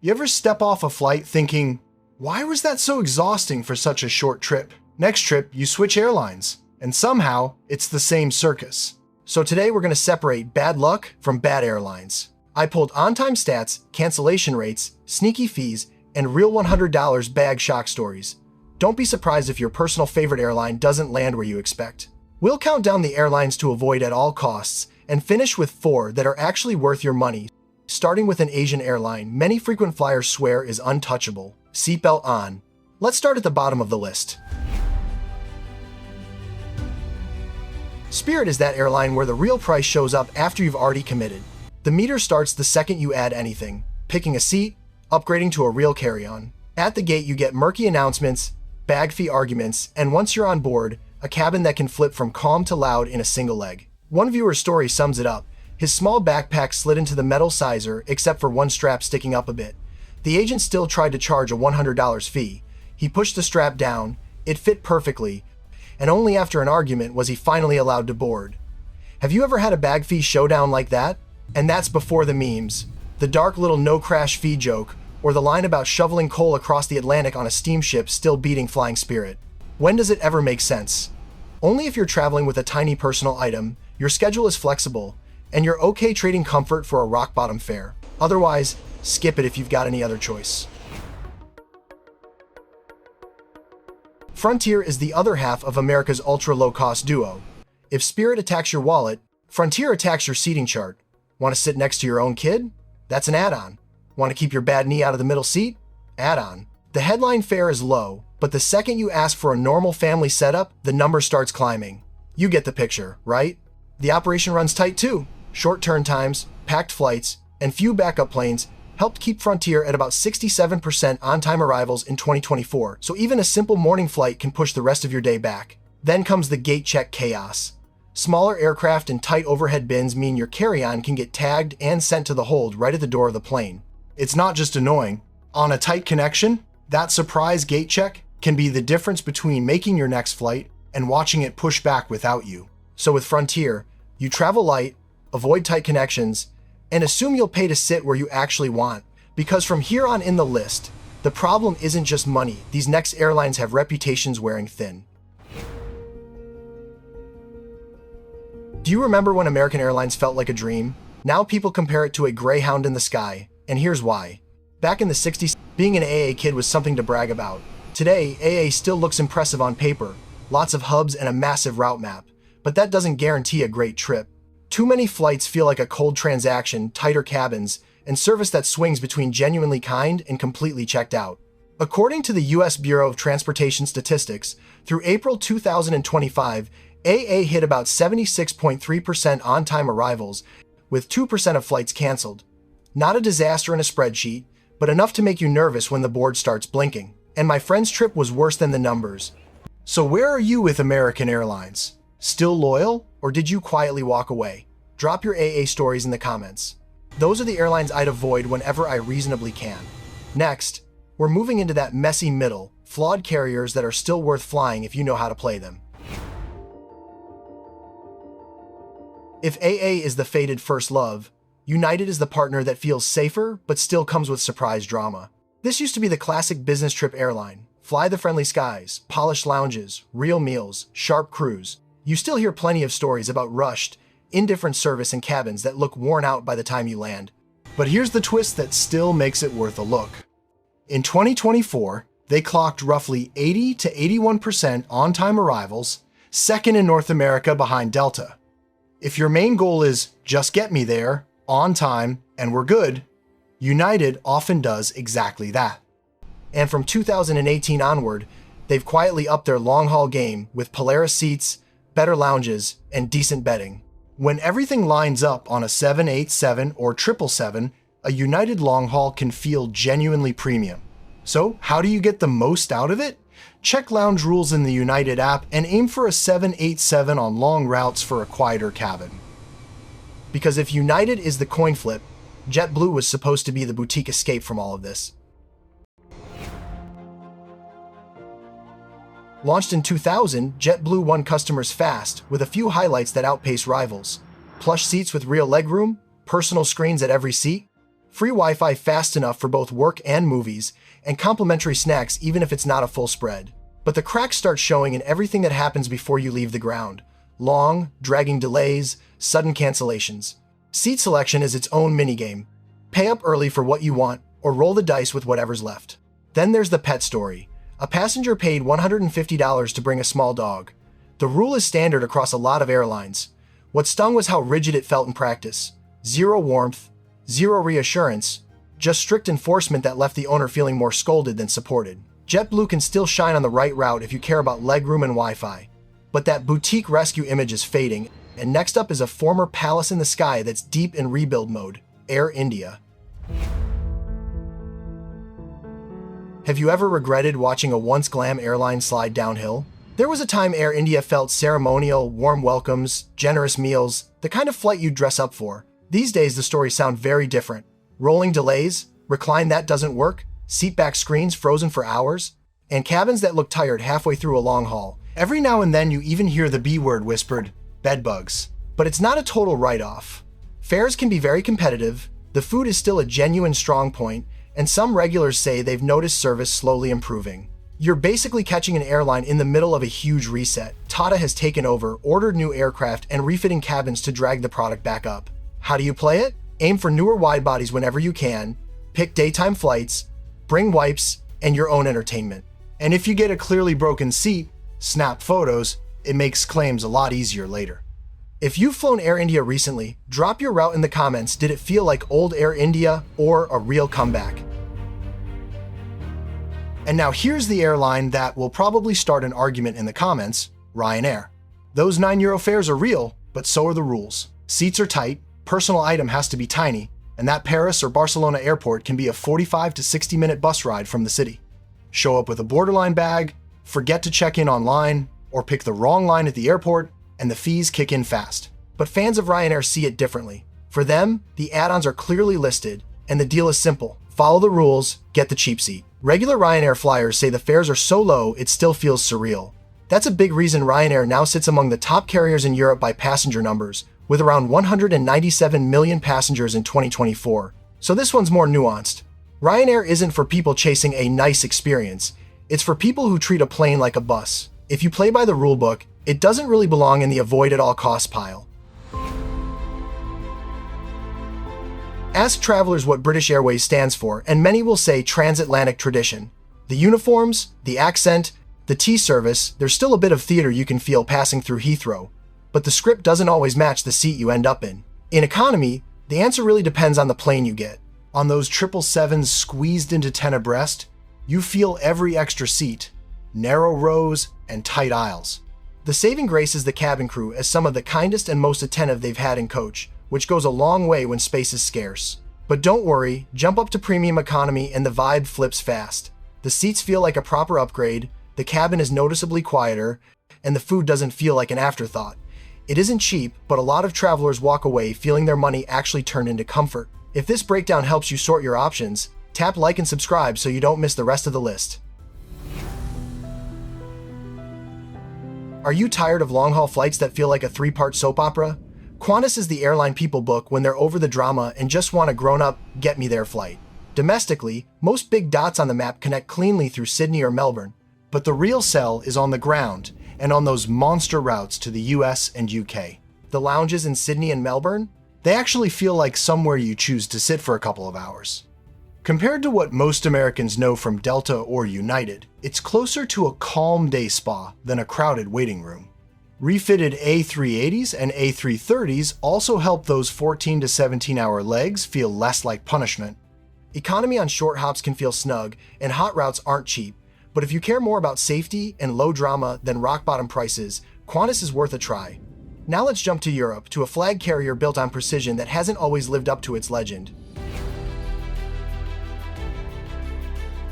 You ever step off a flight thinking, why was that so exhausting for such a short trip? Next trip, you switch airlines, and somehow it's the same circus. So today we're going to separate bad luck from bad airlines. I pulled on-time stats, cancellation rates, sneaky fees, and real $100 bag shock stories. Don't be surprised if your personal favorite airline doesn't land where you expect. We'll count down the airlines to avoid at all costs and finish with 4 that are actually worth your money. Starting with an Asian airline many frequent flyers swear is untouchable. Seatbelt on. Let's start at the bottom of the list. Spirit is that airline where the real price shows up after you've already committed. The meter starts the second you add anything, picking a seat, upgrading to a real carry-on. At the gate, you get murky announcements, bag fee arguments, and once you're on board, a cabin that can flip from calm to loud in a single leg. One viewer's story sums it up. His small backpack slid into the metal sizer except for one strap sticking up a bit. The agent still tried to charge a $100 fee. He pushed the strap down, it fit perfectly, and only after an argument was he finally allowed to board. Have you ever had a bag fee showdown like that? And that's before the memes, the dark little no-crash fee joke, or the line about shoveling coal across the Atlantic on a steamship still beating flying Spirit. When does it ever make sense? Only if you're traveling with a tiny personal item, your schedule is flexible, and you're okay trading comfort for a rock-bottom fare. Otherwise, skip it if you've got any other choice. Frontier is the other half of America's ultra-low-cost duo. If Spirit attacks your wallet, Frontier attacks your seating chart. Want to sit next to your own kid? That's an add-on. Want to keep your bad knee out of the middle seat? Add-on. The headline fare is low, but the second you ask for a normal family setup, the number starts climbing. You get the picture, right? The operation runs tight too. Short turn times, packed flights, and few backup planes helped keep Frontier at about 67% on-time arrivals in 2024, so even a simple morning flight can push the rest of your day back. Then comes the gate check chaos. Smaller aircraft and tight overhead bins mean your carry-on can get tagged and sent to the hold right at the door of the plane. It's not just annoying. On a tight connection, that surprise gate check can be the difference between making your next flight and watching it push back without you. So with Frontier, you travel light, avoid tight connections, and assume you'll pay to sit where you actually want. Because from here on in the list, the problem isn't just money. These next airlines have reputations wearing thin. Do you remember when American Airlines felt like a dream? Now people compare it to a Greyhound in the sky, and here's why. Back in the 60s, being an AA kid was something to brag about. Today, AA still looks impressive on paper, lots of hubs and a massive route map, but that doesn't guarantee a great trip. Too many flights feel like a cold transaction, tighter cabins, and service that swings between genuinely kind and completely checked out. According to the U.S. Bureau of Transportation Statistics, through April 2025, AA hit about 76.3% on-time arrivals, with 2% of flights canceled. Not a disaster in a spreadsheet, but enough to make you nervous when the board starts blinking. And my friend's trip was worse than the numbers. So where are you with American Airlines? Still loyal, or did you quietly walk away? Drop your AA stories in the comments. Those are the airlines I'd avoid whenever I reasonably can. Next, we're moving into that messy middle, flawed carriers that are still worth flying if you know how to play them. If AA is the fated first love, United is the partner that feels safer but still comes with surprise drama. This used to be the classic business trip airline. Fly the friendly skies, polished lounges, real meals, sharp crews. You still hear plenty of stories about rushed, indifferent service and cabins that look worn out by the time you land. But here's the twist that still makes it worth a look. In 2024, they clocked roughly 80 to 81% on-time arrivals, second in North America behind Delta. If your main goal is just get me there, on time, and we're good, United often does exactly that. And from 2018 onward, they've quietly upped their long-haul game with Polaris seats, better lounges, and decent bedding. When everything lines up on a 787 or 777, a United long-haul can feel genuinely premium. So how do you get the most out of it? Check lounge rules in the United app and aim for a 787 on long routes for a quieter cabin. Because if United is the coin flip, JetBlue was supposed to be the boutique escape from all of this. Launched in 2000, JetBlue won customers fast, with a few highlights that outpaced rivals. Plush seats with real legroom, personal screens at every seat, free Wi-Fi fast enough for both work and movies, and complimentary snacks even if it's not a full spread. But the cracks start showing in everything that happens before you leave the ground. Long, dragging delays, sudden cancellations. Seat selection is its own minigame. Pay up early for what you want, or roll the dice with whatever's left. Then there's the pet story. A passenger paid $150 to bring a small dog. The rule is standard across a lot of airlines. What stung was how rigid it felt in practice. Zero warmth, zero reassurance, just strict enforcement that left the owner feeling more scolded than supported. JetBlue can still shine on the right route if you care about legroom and Wi-Fi. But that boutique rescue image is fading, and next up is a former palace in the sky that's deep in rebuild mode, Air India. Have you ever regretted watching a once glam airline slide downhill? There was a time Air India felt ceremonial, warm welcomes, generous meals, the kind of flight you'd dress up for. These days, the stories sound very different. Rolling delays, recline that doesn't work, seatback screens frozen for hours, and cabins that look tired halfway through a long haul. Every now and then you even hear the B word whispered, bedbugs. But it's not a total write-off. Fares can be very competitive, the food is still a genuine strong point, and some regulars say they've noticed service slowly improving. You're basically catching an airline in the middle of a huge reset. Tata has taken over, ordered new aircraft, and refitting cabins to drag the product back up. How do you play it? Aim for newer wide bodies whenever you can, pick daytime flights, bring wipes, and your own entertainment. And if you get a clearly broken seat, snap photos, it makes claims a lot easier later. If you've flown Air India recently, drop your route in the comments. Did it feel like old Air India or a real comeback? And now here's the airline that will probably start an argument in the comments, Ryanair. Those €9 fares are real, but so are the rules. Seats are tight, personal item has to be tiny, and that Paris or Barcelona airport can be a 45 to 60-minute bus ride from the city. Show up with a borderline bag, forget to check in online, or pick the wrong line at the airport, and the fees kick in fast. But fans of Ryanair see it differently. For them, the add-ons are clearly listed, and the deal is simple. Follow the rules, get the cheap seat. Regular Ryanair flyers say the fares are so low it still feels surreal. That's a big reason Ryanair now sits among the top carriers in Europe by passenger numbers, with around 197 million passengers in 2024. So this one's more nuanced. Ryanair isn't for people chasing a nice experience. It's for people who treat a plane like a bus. If you play by the rulebook, it doesn't really belong in the avoid at all costs pile. Ask travelers what British Airways stands for, and many will say transatlantic tradition. The uniforms, the accent, the tea service, there's still a bit of theater you can feel passing through Heathrow. But the script doesn't always match the seat you end up in. In economy, the answer really depends on the plane you get. On those 777s squeezed into 10 abreast, you feel every extra seat, narrow rows, and tight aisles. The saving grace is the cabin crew as some of the kindest and most attentive they've had in coach, which goes a long way when space is scarce. But don't worry, jump up to premium economy and the vibe flips fast. The seats feel like a proper upgrade, the cabin is noticeably quieter, and the food doesn't feel like an afterthought. It isn't cheap, but a lot of travelers walk away feeling their money actually turned into comfort. If this breakdown helps you sort your options, tap like and subscribe so you don't miss the rest of the list. Are you tired of long-haul flights that feel like a 3-part soap opera? Qantas is the airline people book when they're over the drama and just want a grown-up, get-me-there flight. Domestically, most big dots on the map connect cleanly through Sydney or Melbourne, but the real sell is on the ground and on those monster routes to the US and UK. The lounges in Sydney and Melbourne, they actually feel like somewhere you choose to sit for a couple of hours. Compared to what most Americans know from Delta or United, it's closer to a calm day spa than a crowded waiting room. Refitted A380s and A330s also help those 14 to 17-hour legs feel less like punishment. Economy on short hops can feel snug, and hot routes aren't cheap, but if you care more about safety and low drama than rock-bottom prices, Qantas is worth a try. Now let's jump to Europe, to a flag carrier built on precision that hasn't always lived up to its legend.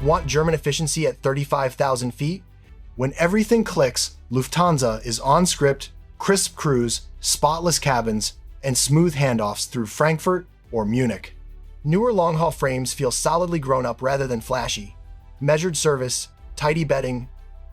Want German efficiency at 35,000 feet? When everything clicks, Lufthansa is on script, crisp crews, spotless cabins, and smooth handoffs through Frankfurt or Munich. Newer long-haul frames feel solidly grown up rather than flashy. Measured service, tidy bedding,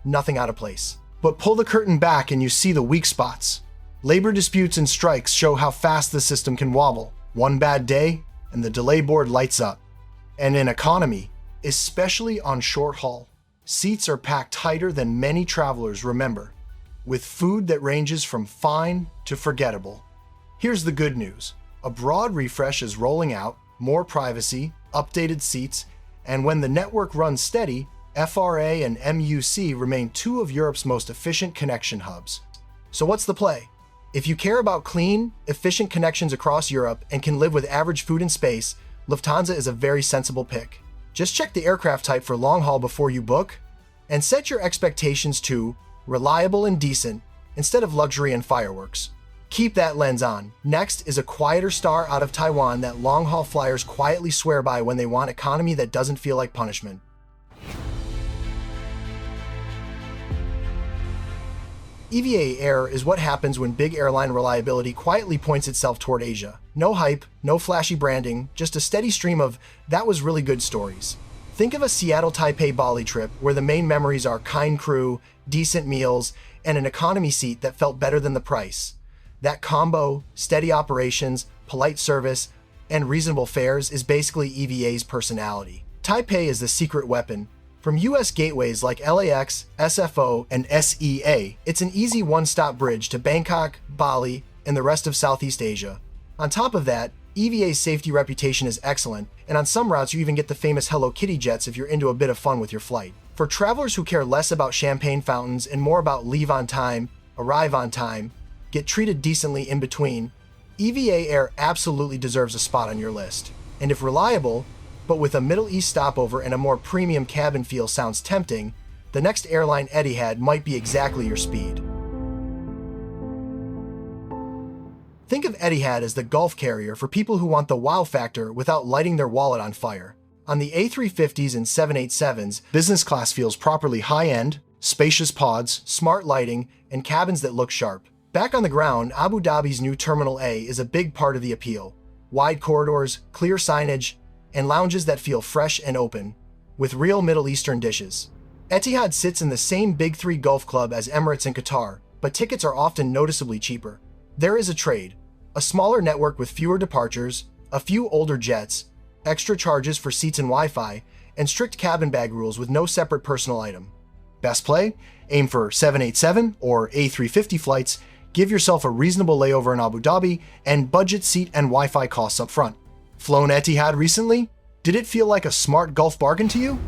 nothing out of place. But pull the curtain back and you see the weak spots. Labor disputes and strikes show how fast the system can wobble. One bad day, and the delay board lights up. And in economy, especially on short haul, seats are packed tighter than many travelers remember, with food that ranges from fine to forgettable. Here's the good news. A broad refresh is rolling out, more privacy, updated seats, and when the network runs steady, FRA and MUC remain two of Europe's most efficient connection hubs. So what's the play? If you care about clean, efficient connections across Europe and can live with average food and space, Lufthansa is a very sensible pick. Just check the aircraft type for long haul before you book, and set your expectations to reliable and decent instead of luxury and fireworks. Keep that lens on. Next is a quieter star out of Taiwan that long-haul flyers quietly swear by when they want economy that doesn't feel like punishment. EVA Air is what happens when big airline reliability quietly points itself toward Asia. No hype, no flashy branding, just a steady stream of "that was really good" stories. Think of a Seattle-Taipei-Bali trip where the main memories are kind crew, decent meals, and an economy seat that felt better than the price. That combo, steady operations, polite service, and reasonable fares is basically EVA's personality. Taipei is the secret weapon. From US gateways like LAX, SFO, and SEA, it's an easy one-stop bridge to Bangkok, Bali, and the rest of Southeast Asia. On top of that, EVA's safety reputation is excellent, and on some routes you even get the famous Hello Kitty jets if you're into a bit of fun with your flight. For travelers who care less about champagne fountains and more about leave on time, arrive on time, get treated decently in between, EVA Air absolutely deserves a spot on your list. And if reliable, but with a Middle East stopover and a more premium cabin feel sounds tempting, the next airline, Etihad, might be exactly your speed. Think of Etihad as the Gulf carrier for people who want the wow factor without lighting their wallet on fire. On the A350s and 787s, business class feels properly high-end, spacious pods, smart lighting, and cabins that look sharp. Back on the ground, Abu Dhabi's new Terminal A is a big part of the appeal. Wide corridors, clear signage, and lounges that feel fresh and open, with real Middle Eastern dishes. Etihad sits in the same Big Three Gulf Club as Emirates and Qatar, but tickets are often noticeably cheaper. There is a trade: a smaller network with fewer departures, a few older jets, extra charges for seats and Wi-Fi, and strict cabin bag rules with no separate personal item. Best play? Aim for 787 or A350 flights, give yourself a reasonable layover in Abu Dhabi, and budget seat and Wi-Fi costs up front. Flown Etihad recently? Did it feel like a smart Gulf bargain to you?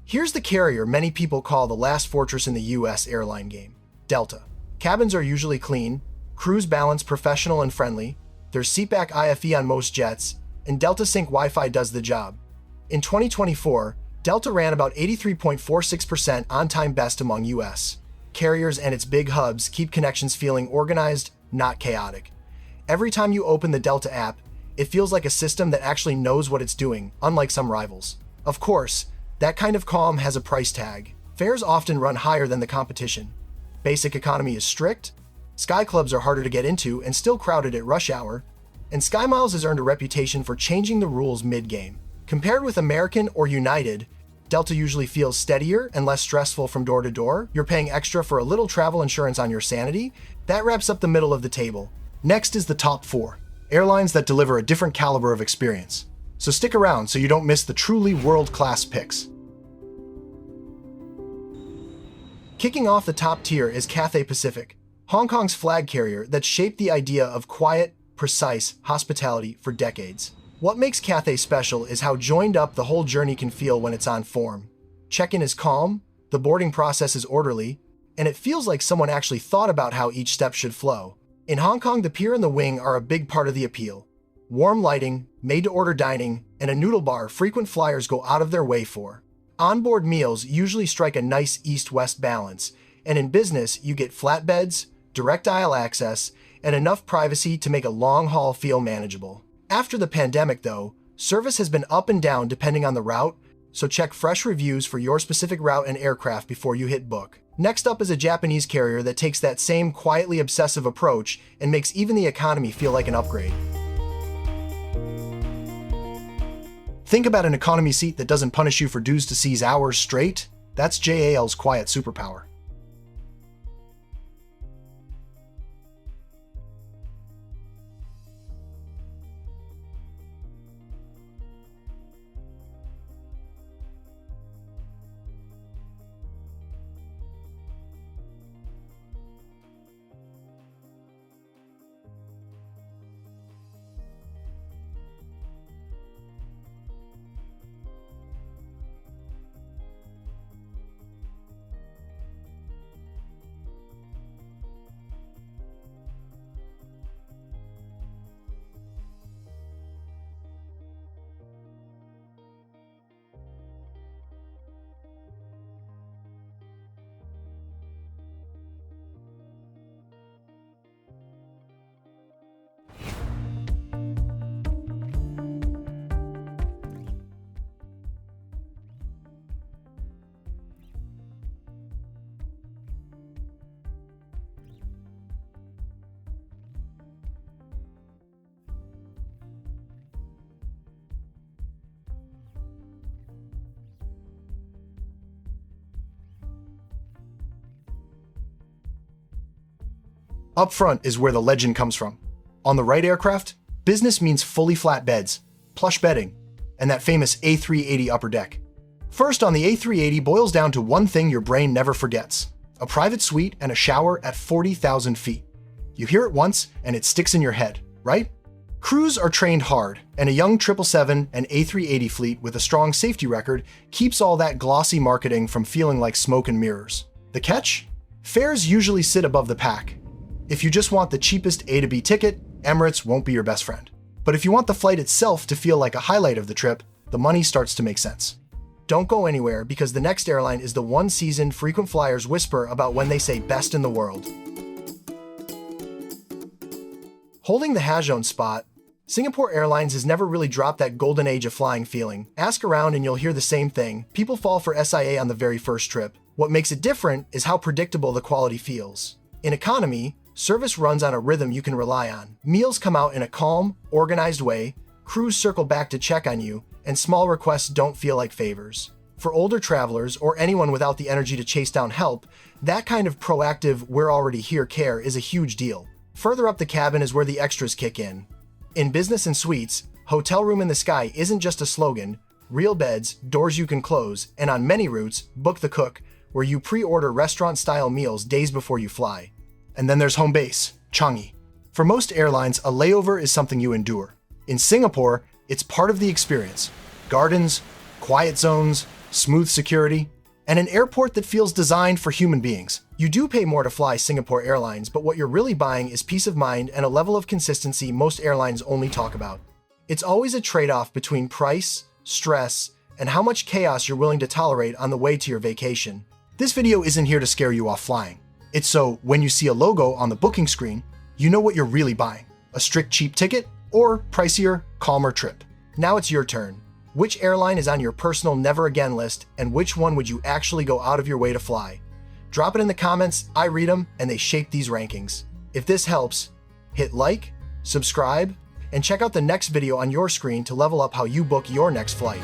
Here's the carrier many people call the last fortress in the US airline game: Delta. Cabins are usually clean, crews balanced, professional and friendly, there's seatback IFE on most jets, and Delta Sync Wi-Fi does the job. In 2024, Delta ran about 83.46% on-time best among US carriers, and its big hubs keep connections feeling organized, not chaotic. Every time you open the Delta app, it feels like a system that actually knows what it's doing, unlike some rivals. Of course, that kind of calm has a price tag. Fares often run higher than the competition. Basic economy is strict, Sky Clubs are harder to get into and still crowded at rush hour, and SkyMiles has earned a reputation for changing the rules mid-game. Compared with American or United, Delta usually feels steadier and less stressful from door to door. You're paying extra for a little travel insurance on your sanity. That wraps up the middle of the table. Next is the top 4, airlines that deliver a different caliber of experience. So stick around so you don't miss the truly world-class picks. Kicking off the top tier is Cathay Pacific, Hong Kong's flag carrier that shaped the idea of quiet, precise hospitality for decades. What makes Cathay special is how joined up the whole journey can feel when it's on form. Check-in is calm, the boarding process is orderly, and it feels like someone actually thought about how each step should flow. In Hong Kong, the pier and the wing are a big part of the appeal. Warm lighting, made-to-order dining, and a noodle bar frequent flyers go out of their way for. Onboard meals usually strike a nice east-west balance, and in business, you get flatbeds, direct aisle access, and enough privacy to make a long haul feel manageable. After the pandemic, though, service has been up and down depending on the route, so check fresh reviews for your specific route and aircraft before you hit book. Next up is a Japanese carrier that takes that same quietly obsessive approach and makes even the economy feel like an upgrade. Think about an economy seat that doesn't punish you for dues to seize hours straight. That's JAL's quiet superpower. Up front is where the legend comes from. On the right aircraft, business means fully flat beds, plush bedding, and that famous A380 upper deck. First on the A380 boils down to one thing your brain never forgets: a private suite and a shower at 40,000 feet. You hear it once and it sticks in your head, right? Crews are trained hard, and a young 777 and A380 fleet with a strong safety record keeps all that glossy marketing from feeling like smoke and mirrors. The catch? Fares usually sit above the pack. If you just want the cheapest A to B ticket, Emirates won't be your best friend. But if you want the flight itself to feel like a highlight of the trip, the money starts to make sense. Don't go anywhere, because the next airline is the one seasoned frequent flyers whisper about when they say best in the world. Holding the Hajjone spot, Singapore Airlines has never really dropped that golden age of flying feeling. Ask around and you'll hear the same thing. People fall for SIA on the very first trip. What makes it different is how predictable the quality feels. In economy, service runs on a rhythm you can rely on. Meals come out in a calm, organized way, crews circle back to check on you, and small requests don't feel like favors. For older travelers or anyone without the energy to chase down help, that kind of proactive "we're already here" care is a huge deal. Further up the cabin is where the extras kick in. In business and suites, "Hotel room in the sky" isn't just a slogan. Real beds, doors you can close, and on many routes, "Book the Cook," where you pre-order restaurant-style meals days before you fly. And then there's home base, Changi. For most airlines, a layover is something you endure. In Singapore, it's part of the experience. Gardens, quiet zones, smooth security, and an airport that feels designed for human beings. You do pay more to fly Singapore Airlines, but what you're really buying is peace of mind and a level of consistency most airlines only talk about. It's always a trade-off between price, stress, and how much chaos you're willing to tolerate on the way to your vacation. This video isn't here to scare you off flying. It's so when you see a logo on the booking screen, you know what you're really buying: a strict cheap ticket or pricier, calmer trip. Now it's your turn. Which airline is on your personal never again list, and which one would you actually go out of your way to fly? Drop it in the comments. I read them and they shape these rankings. If this helps, hit like, subscribe, and check out the next video on your screen to level up how you book your next flight.